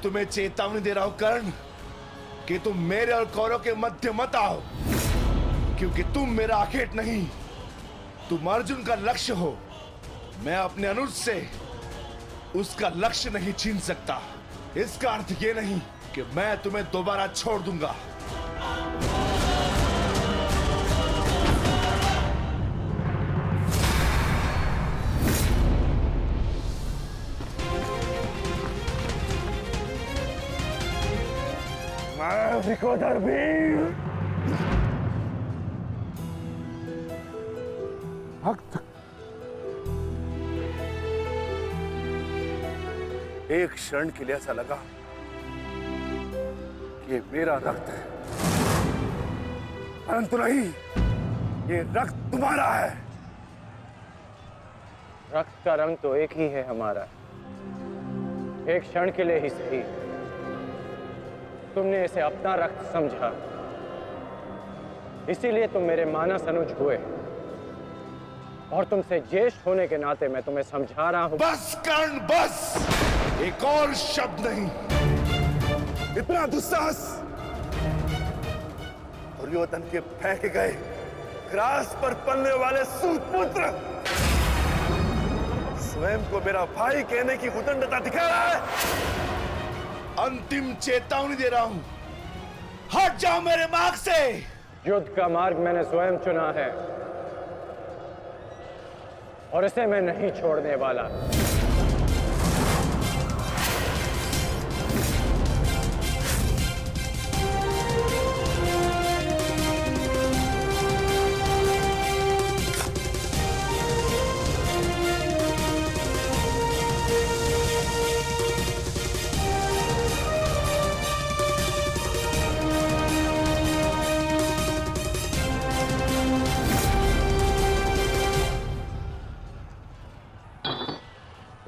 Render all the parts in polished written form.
तुम्हें चेतावनी दे रहा हूं कर्ण कि तुम मेरे और कौरव के मध्य मत आओ, क्योंकि तुम मेरा आखेट नहीं, तुम अर्जुन का लक्ष्य हो। मैं अपने अनुज से उसका लक्ष्य नहीं छीन सकता। इसका अर्थ ये नहीं कि मैं तुम्हें दोबारा छोड़ दूंगा। विकोधर भीम, भक्त, एक क्षण के लिए ऐसा लगा कि ये मेरा रक्त है, परंतु नहीं, ये रक्त तुम्हारा है। रक्त का रंग तो एक ही है हमारा, एक क्षण के लिए ही सही। तुमने इसे अपना रक्त समझा, इसीलिए तुम मेरे मानस अनुज हुए, और तुमसे ज्येष्ठ होने के नाते मैं तुम्हें समझा रहा हूं। बस कर्ण बस, एक और शब्द नहीं। इतना दुस्साहस दुर्योधन के फेंके गए ग्रास पर पलने वाले सूतपुत्र स्वयं को मेरा भाई कहने की उदंडता दिखा रहा है। अंतिम चेतावनी दे रहा हूं, हट जाओ मेरे मार्ग से। युद्ध का मार्ग मैंने स्वयं चुना है और इसे मैं नहीं छोड़ने वाला।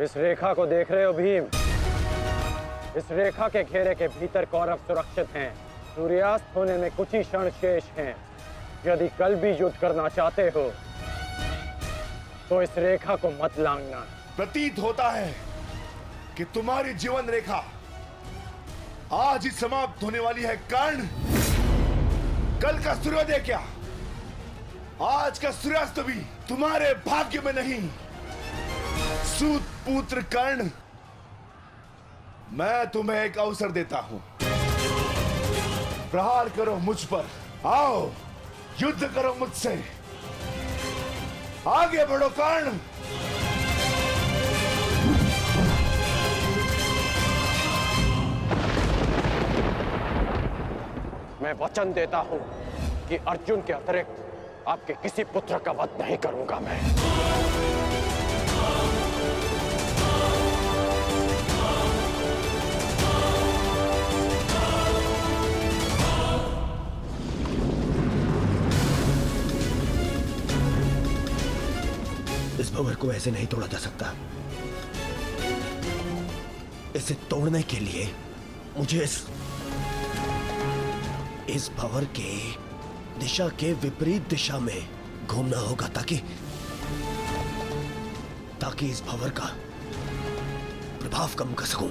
इस रेखा को देख रहे हो भीम? इस रेखा के घेरे के भीतर कौरव सुरक्षित हैं। सूर्यास्त होने में कुछ ही क्षण शेष हैं। यदि कल भी युद्ध करना चाहते हो तो इस रेखा को मत लांघना। प्रतीत होता है कि तुम्हारी जीवन रेखा आज ही समाप्त होने वाली है कर्ण। कल का सूर्योदय क्या, आज का सूर्यास्त भी तुम्हारे भाग्य में नहीं। सूत पुत्र कर्ण, मैं तुम्हें एक अवसर देता हूं, प्रहार करो मुझ पर, आओ युद्ध करो मुझसे, आगे बढ़ो कर्ण। मैं वचन देता हूं कि अर्जुन के अतिरिक्त आपके किसी पुत्र का वध नहीं करूंगा मैं। इस भंवर को ऐसे नहीं तोड़ा जा सकता। इसे तोड़ने के लिए मुझे इस भंवर के दिशा के विपरीत दिशा में घूमना होगा ताकि इस भंवर का प्रभाव कम कर सकूं।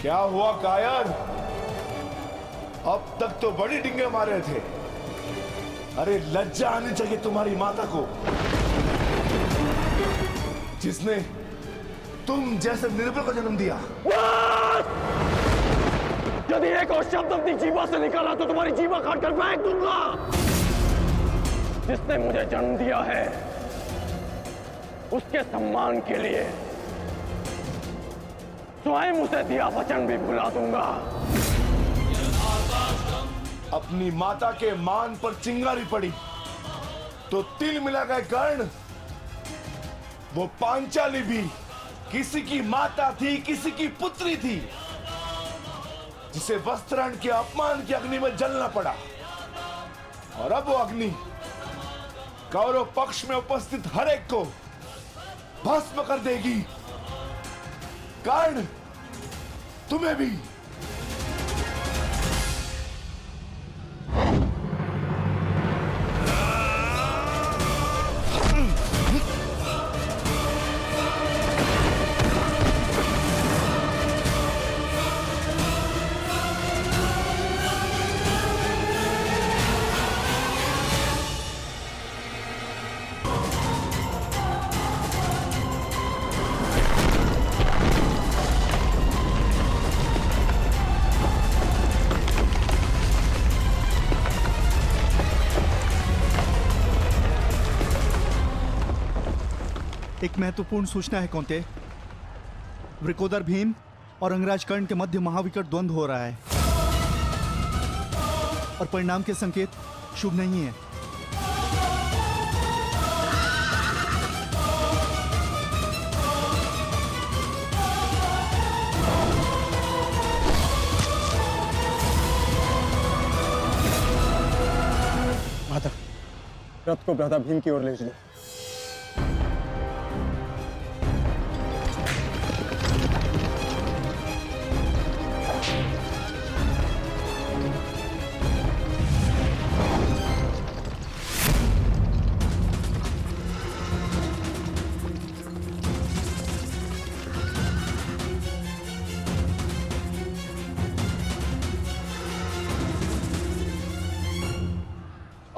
क्या हुआ कायर? अब तक तो बड़ी डिंगे मारे थे। अरे लज्जा आनी चाहिए तुम्हारी माता को, जिसने तुम जैसे निर्बल को जन्म दिया। यदि एक और शब्द अपनी जीवा से निकाला तो तुम्हारी जीवा काटकर फेंक दूंगा। जिसने मुझे जन्म दिया है उसके सम्मान के लिए स्वयं उसे दिया वचन भी भुला दूंगा। अपनी माता के मान पर चिंगारी पड़ी तो तिल मिला गए कर्ण। वो पांचाली भी किसी की माता थी, किसी की पुत्री थी, जिसे वस्त्राहरण के अपमान की अग्नि में जलना पड़ा। और अब वो अग्नि कौरव पक्ष में उपस्थित हर एक को भस्म कर देगी। कर्ण, तुम्हें भी। एक महत्वपूर्ण सूचना है कौंते। वृकोदर भीम और अंगराज कर्ण के मध्य महाविकट द्वंद्व हो रहा है और परिणाम के संकेत शुभ नहीं है। माता, रथ को भ्राता भीम की ओर ले चलो।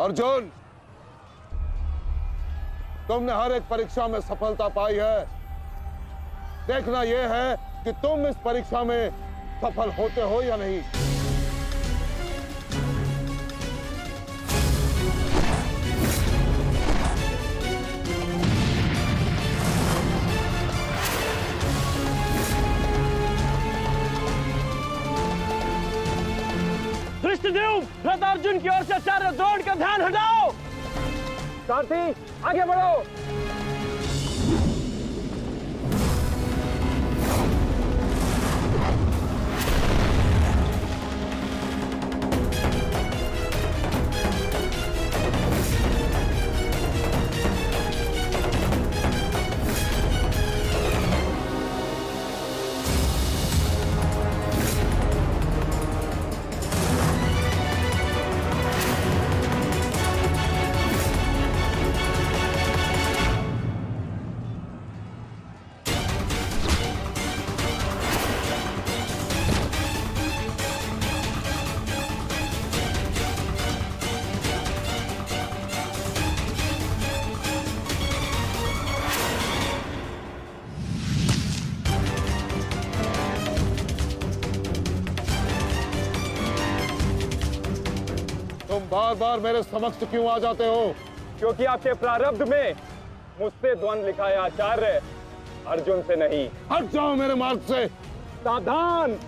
अर्जुन, तुमने हर एक परीक्षा में सफलता पाई है। देखना यह है कि तुम इस परीक्षा में सफल होते हो या नहीं। धृष्टद्युम्न, रथ अर्जुन की ओर से आचार्य द्रोण का ध्यान हटाओ। सारथी, आगे बढ़ो। तुम बार बार मेरे समक्ष क्यों आ जाते हो? क्योंकि आपके प्रारब्ध में मुझसे द्वंद्व लिखा है आचार्य, अर्जुन से नहीं। हट जाओ मेरे मार्ग से। सावधान।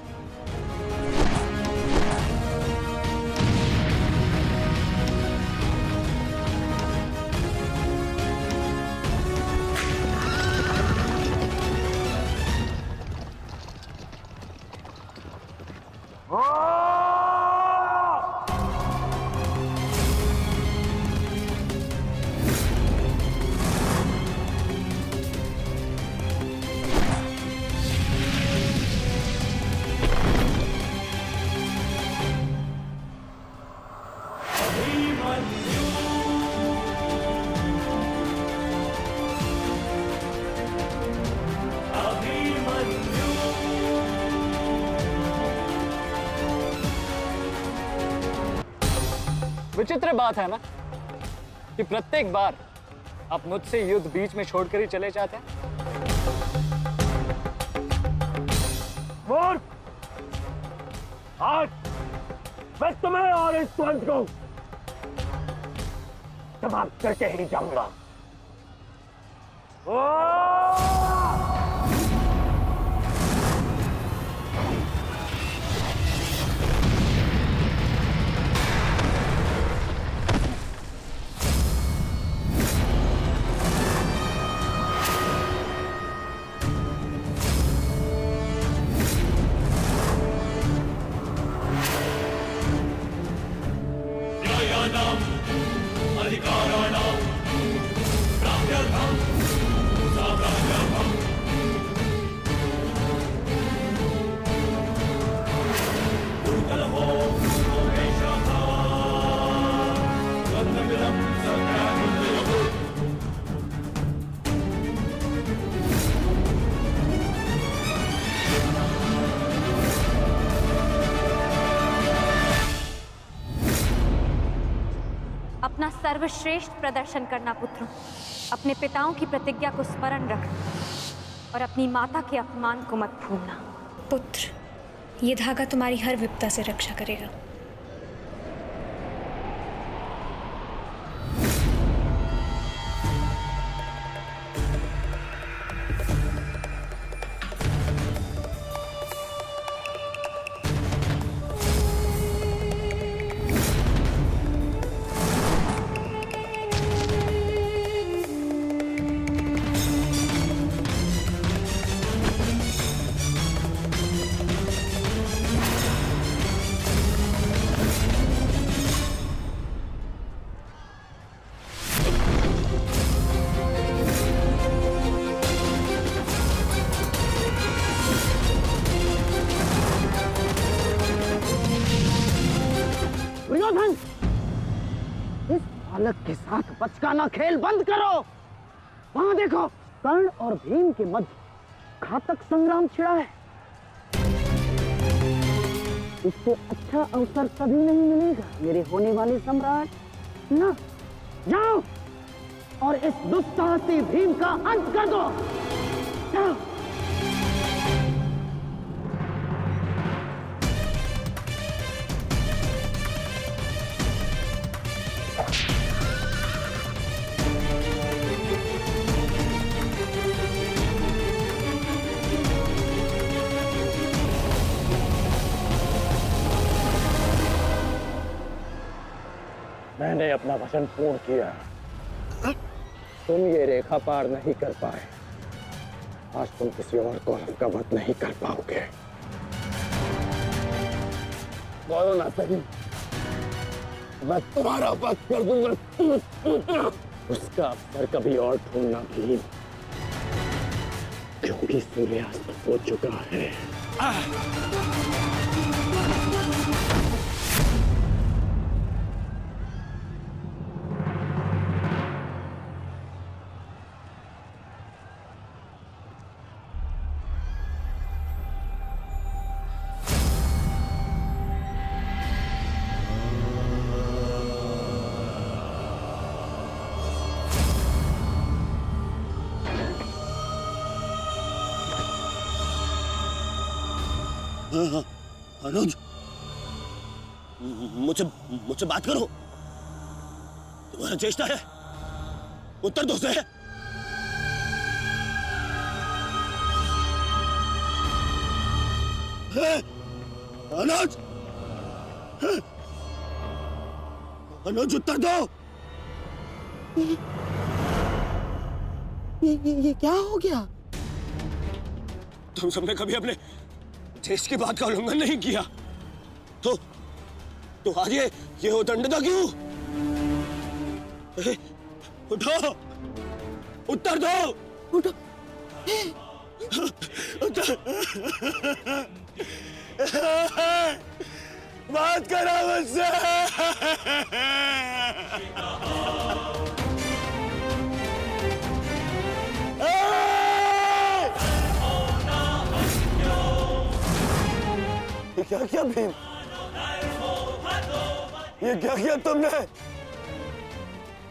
विचित्र बात है ना कि प्रत्येक बार आप मुझसे युद्ध बीच में छोड़कर ही चले जाते हैं। मूर्ख! आज मैं तुम्हें और इस द्वंद्व को समाप्त करके ही जाऊंगा। Jaya Nam अपना सर्वश्रेष्ठ प्रदर्शन करना पुत्रों। अपने पिताओं की प्रतिज्ञा को स्मरण रखना और अपनी माता के अपमान को मत भूलना। पुत्र, ये धागा तुम्हारी हर विपदा से रक्षा करेगा। दुर्योधन, इस बालक के साथ बचकाना खेल बंद करो। वहां देखो, कर्ण और भीम के मध्य घातक संग्राम छिड़ा है। इससे अच्छा अवसर कभी नहीं मिलेगा मेरे होने वाले सम्राट। ना, जाओ और इस दुस्साहसी भीम का अंत कर दो। जाओ। मैंने अपना वचन पूर्ण किया। तुम ये रेखा पार नहीं कर पाए। आज तुम किसी और कौरव का वध नहीं कर पाओगे। बोलो ना सही, मैं तुम्हारा वध कर दूंगा। उसका अवसर कभी और ढूंढना भी, क्योंकि सूर्यास्त हो चुका है। अनुज, मुझसे मुझसे बात करो। तुम्हारा चेष्टा है, उत्तर दो से। अनुज, अनुज उत्तर दो। ये क्या हो गया? तुम सबने कभी अपने देश की बात का उल्लंघन नहीं किया, तो आज ये उदंडता क्यों? उठो, उत्तर दो। उठो। उत्तर। बात करो मुझसे। क्या किया भीम? ये क्या किया तुमने?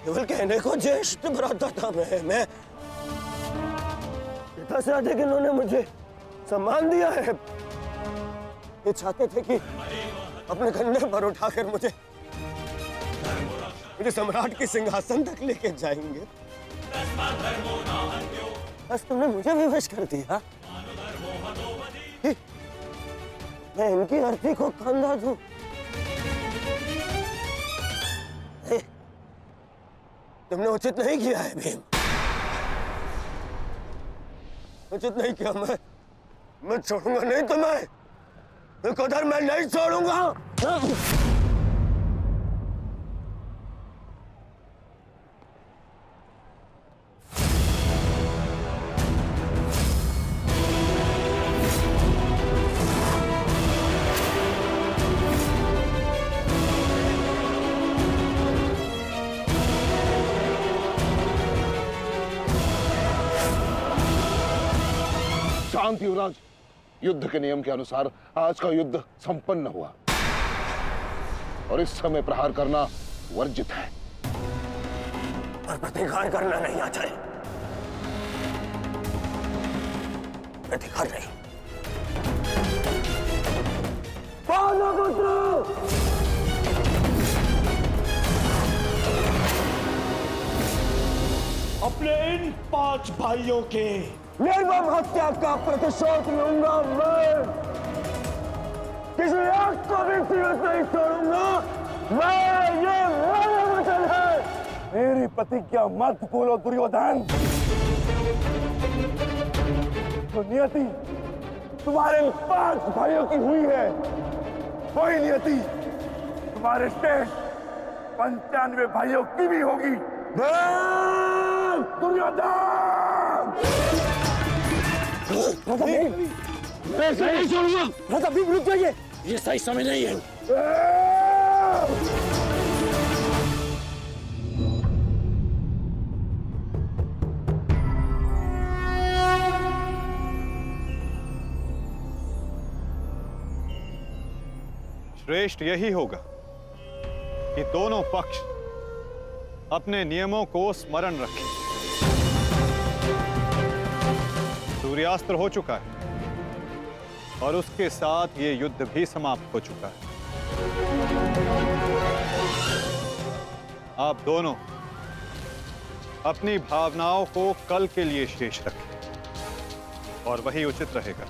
केवल कहने को ज्येष्ठ भ्राता था मैं पिता से अधिक इन्होंने मुझे सम्मान दिया है। ये चाहते थे कि अपने कंधे पर उठाकर मुझे सम्राट के सिंहासन तक लेके जाएंगे। बस तुमने मुझे विवश कर दिया। मैं इनकी अर्थी को कंधा दूं। तुमने उचित नहीं किया है भीम, उचित नहीं किया। मैं छोड़ूंगा नहीं तुम्हें। विकोधर मैं नहीं छोड़ूंगा। शांत युवराज, युद्ध के नियम के अनुसार आज का युद्ध संपन्न हुआ और इस समय प्रहार करना वर्जित है। पर प्रतिकार करना नहीं आता है। प्रतिकार नहीं। पांडुपुत्र! अपने इन 5 भाइयों के निर्मम हत्या का प्रतिशोध लूंगा मैं। किसी एक को भी जीवित नहीं छोड़ूंगा मैं। ये मेरा वचन है। मेरी प्रतिज्ञा मत भूलो दुर्योधन। जो नियति तुम्हारे 5 भाइयों की हुई है, वही नियति तुम्हारे शेष 95 भाइयों की भी होगी। दुर्योधन! ऐसे नहीं छोड़ूंगा। राजा भीम रुक जाइए, ये सही समय नहीं है। श्रेष्ठ यही होगा कि दोनों पक्ष अपने नियमों को स्मरण रखें। सूर्यास्त्र हो चुका है और उसके साथ ये युद्ध भी समाप्त हो चुका है। आप दोनों अपनी भावनाओं को कल के लिए शेष रखें और वही उचित रहेगा।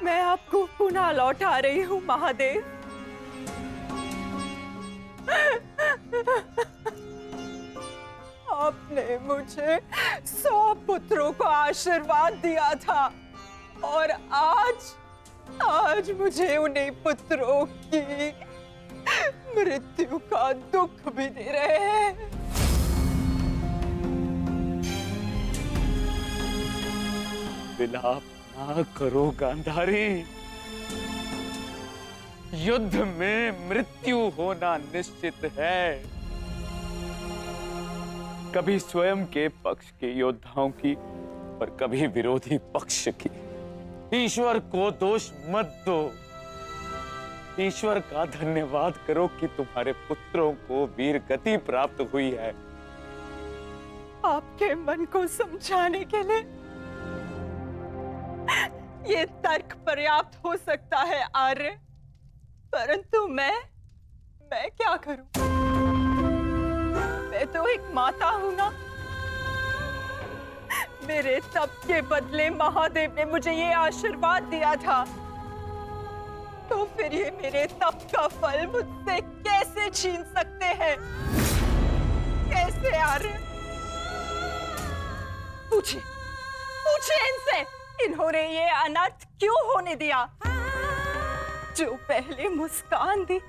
मैं आपको पुनः लौटा रही हूँ महादेव। आपने मुझे 100 पुत्रों को आशीर्वाद दिया था और आज मुझे उन्हीं पुत्रों की मृत्यु का दुख भी दे रहे हैं। विलाप ना करो गांधारी। युद्ध में मृत्यु होना निश्चित है। कभी स्वयं के पक्ष के योद्धाओं की और कभी विरोधी पक्ष की। ईश्वर को दोष मत दो। ईश्वर का धन्यवाद करो कि तुम्हारे पुत्रों को वीर गति प्राप्त हुई है। आपके मन को समझाने के लिए ये तर्क पर्याप्त हो सकता है आर्य, परंतु मैं क्या करूं? मैं तो एक माता हूं ना। मेरे तप के बदले महादेव ने मुझे ये आशीर्वाद दिया था, तो फिर ये मेरे तप का फल मुझसे कैसे छीन सकते हैं? कैसे आर्य? पूछिए इनसे, इन्होंने ये अनर्थ क्यों होने दिया? जो पहले मुस्कान दी